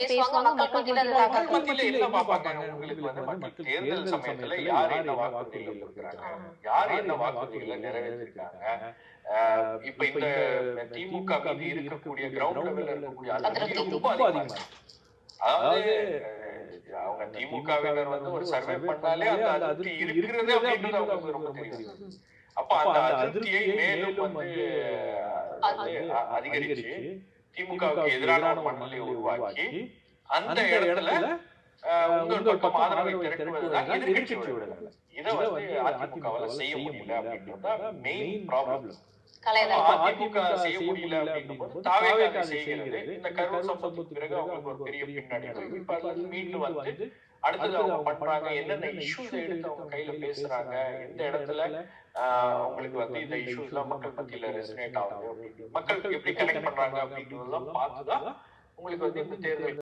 பேசுவாங்க. மக்கள் கிட்ட அத மக்கள் தாக்கல் மத்தியில என்ன பார்ப்பாங்க? உங்களுக்கு மக்கள் தேர்தல் சமயத்துல யார் என்ன வாக்குறுதிகள் கொடுக்குறாங்க? யார் என்ன வாக்குறுதிகளை நிறைவேற்றிருக்காங்க? இப்ப இந்த திமுக மீது இருக்கக்கூடிய கிரவுண்ட் லெவல்ல இருக்கக்கூடிய அதிருப்தி ரொம்ப அதிகமா இருக்கு. அதாவது அவங்க திமுகவினர் ஒரு சர்வே பண்ணாலே அந்த அதிருப்தி இருக்கிறது அப்படின்றது அவங்களுக்கு ரொம்ப தெரியும். அப்ப அந்த அதிருப்தியை மேலும் அதிகரிச்சு திமுகவுக்கு எதிரான ஒரு மனநிலையை உருவாக்கி அந்த இடத்துல உங்கள் பக்கம் ஆதரவை திரட்டுவதுதான் எதிர்கட்சி விடுதலை. இதை அதிமுகவால செய்ய முடியல அப்படின்றதுதான் மெயின் ப்ராப்ளம். அதிமுக செய்ய முடியல அப்படின்னும் தாவேகா செய்கிறது. இந்த கரூர் சம்பவத்துக்கு பிறகு அவங்களுக்கு ஒரு பெரிய பின்னடைவு. இப்ப அது மீண்டு வந்து அடுத்தது அவங்க பண்றாங்க, என்னென்ன இஷ்யூஸ் எடுத்து அவங்க கையில பேசுறாங்க, எந்த இடத்துல அவங்களுக்கு இந்த இஷ்யூஸ் எல்லாம் மக்கள் மத்தியில ரெசனேட் ஆகுது, மக்கள் எப்படி கனெக்ட் பண்றாங்க அப்படின்றதெல்லாம் பார்த்துதான் உங்களுக்கு இந்த தேர்தல்